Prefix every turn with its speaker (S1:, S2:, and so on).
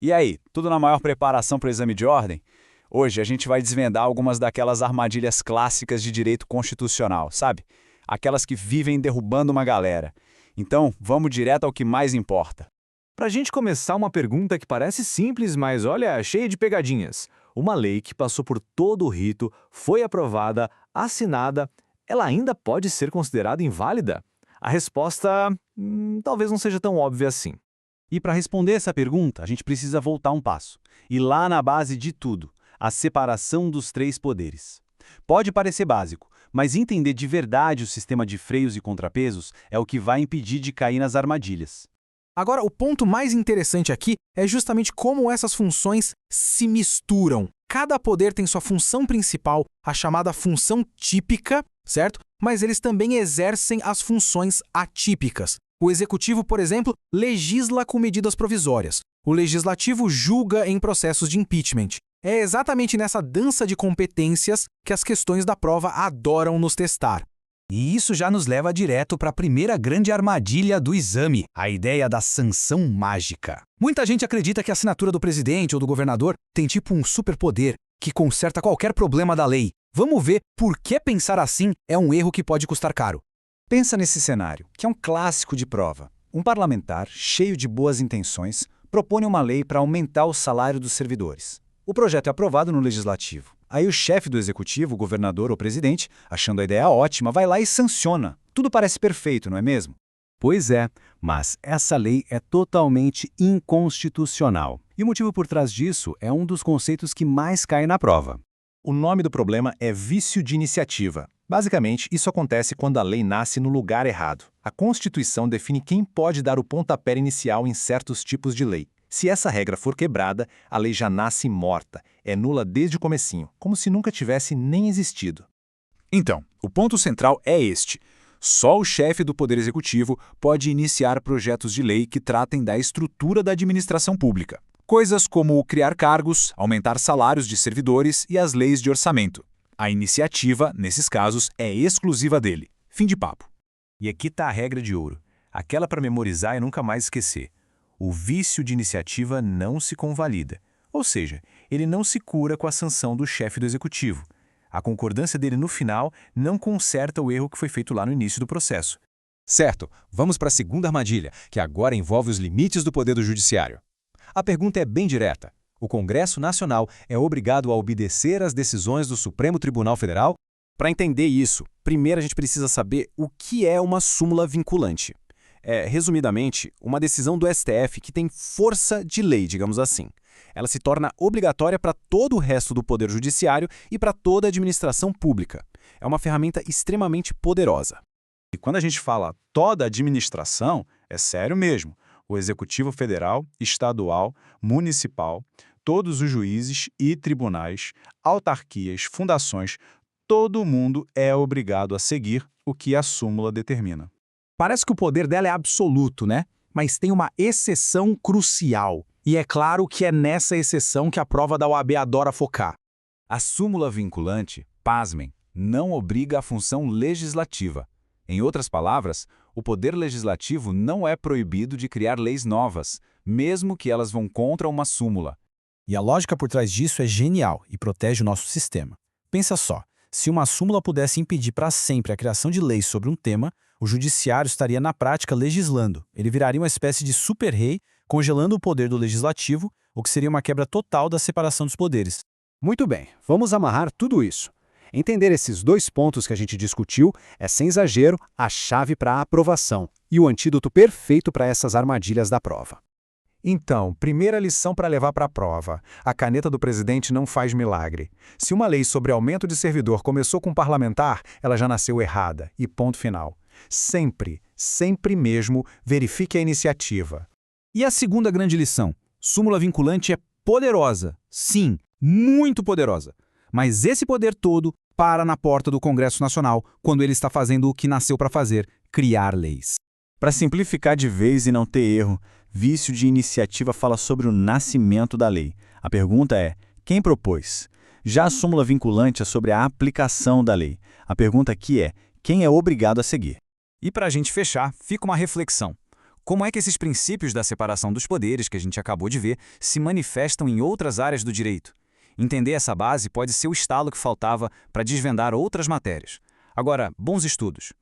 S1: E aí, tudo na maior preparação para o exame de ordem? Hoje a gente vai desvendar algumas daquelas armadilhas clássicas de direito constitucional, sabe? Aquelas que vivem derrubando uma galera. Então, vamos direto ao que mais importa.
S2: Pra gente começar, uma pergunta que parece simples, mas olha, cheia de pegadinhas. Uma lei que passou por todo o rito, foi aprovada, assinada, ela ainda pode ser considerada inválida? A resposta, talvez não seja tão óbvia assim.
S3: E para responder essa pergunta, a gente precisa voltar um passo. E lá na base de tudo, a separação dos três poderes. Pode parecer básico, mas entender de verdade o sistema de freios e contrapesos é o que vai impedir de cair nas armadilhas.
S4: Agora, o ponto mais interessante aqui é justamente como essas funções se misturam. Cada poder tem sua função principal, a chamada função típica, certo? Mas eles também exercem as funções atípicas. O executivo, por exemplo, legisla com medidas provisórias. O legislativo julga em processos de impeachment. É exatamente nessa dança de competências que as questões da prova adoram nos testar.
S5: E isso já nos leva direto para a primeira grande armadilha do exame, a ideia da sanção mágica. Muita gente acredita que a assinatura do presidente ou do governador tem tipo um superpoder que conserta qualquer problema da lei. Vamos ver por que pensar assim é um erro que pode custar caro.
S6: Pensa nesse cenário, que é um clássico de prova. Um parlamentar, cheio de boas intenções, propõe uma lei para aumentar o salário dos servidores. O projeto é aprovado no Legislativo. Aí o chefe do Executivo, o governador ou presidente, achando a ideia ótima, vai lá e sanciona. Tudo parece perfeito, não é mesmo?
S3: Pois é, mas essa lei é totalmente inconstitucional. E o motivo por trás disso é um dos conceitos que mais cai na prova.
S7: O nome do problema é vício de iniciativa. Basicamente, isso acontece quando a lei nasce no lugar errado. A Constituição define quem pode dar o pontapé inicial em certos tipos de lei. Se essa regra for quebrada, a lei já nasce morta, é nula desde o comecinho, como se nunca tivesse nem existido.
S1: Então, o ponto central é este. Só o chefe do Poder Executivo pode iniciar projetos de lei que tratem da estrutura da administração pública. Coisas como criar cargos, aumentar salários de servidores e as leis de orçamento. A iniciativa, nesses casos, é exclusiva dele. Fim de papo.
S2: E aqui está a regra de ouro. Aquela para memorizar e nunca mais esquecer. O vício de iniciativa não se convalida. Ou seja, ele não se cura com a sanção do chefe do executivo. A concordância dele no final não conserta o erro que foi feito lá no início do processo.
S5: Certo, vamos para a segunda armadilha, que agora envolve os limites do poder do judiciário. A pergunta é bem direta. O Congresso Nacional é obrigado a obedecer às decisões do Supremo Tribunal Federal?
S3: Para entender isso, primeiro a gente precisa saber o que é uma súmula vinculante. Resumidamente, uma decisão do STF que tem força de lei, digamos assim. Ela se torna obrigatória para todo o resto do Poder Judiciário e para toda a administração pública. É uma ferramenta extremamente poderosa.
S1: E quando a gente fala toda a administração, é sério mesmo. O Executivo Federal, Estadual, Municipal, todos os juízes e tribunais, autarquias, fundações, todo mundo é obrigado a seguir o que a súmula determina.
S4: Parece que o poder dela é absoluto, né? Mas tem uma exceção crucial. E é claro que é nessa exceção que a prova da OAB adora focar.
S8: A súmula vinculante, pasmem, não obriga a função legislativa. Em outras palavras, o poder legislativo não é proibido de criar leis novas, mesmo que elas vão contra uma súmula.
S4: E a lógica por trás disso é genial e protege o nosso sistema. Pensa só, se uma súmula pudesse impedir para sempre a criação de leis sobre um tema, o judiciário estaria na prática legislando. Ele viraria uma espécie de super-rei, congelando o poder do legislativo, o que seria uma quebra total da separação dos poderes.
S6: Muito bem, vamos amarrar tudo isso. Entender esses dois pontos que a gente discutiu é, sem exagero, a chave para a aprovação e o antídoto perfeito para essas armadilhas da prova.
S7: Então, primeira lição para levar para a prova. A caneta do presidente não faz milagre. Se uma lei sobre aumento de servidor começou com um parlamentar, ela já nasceu errada. E ponto final. Sempre, sempre mesmo, verifique a iniciativa.
S4: E a segunda grande lição? Súmula vinculante é poderosa. Sim, muito poderosa. Mas esse poder todo para na porta do Congresso Nacional quando ele está fazendo o que nasceu para fazer, criar leis.
S1: Para simplificar de vez e não ter erro, vício de iniciativa fala sobre o nascimento da lei. A pergunta é, quem propôs? Já a súmula vinculante é sobre a aplicação da lei. A pergunta aqui é, quem é obrigado a seguir?
S2: E para a gente fechar, fica uma reflexão.
S9: Como é que esses princípios da separação dos poderes que a gente acabou de ver se manifestam em outras áreas do direito? Entender essa base pode ser o estalo que faltava para desvendar outras matérias. Agora, bons estudos!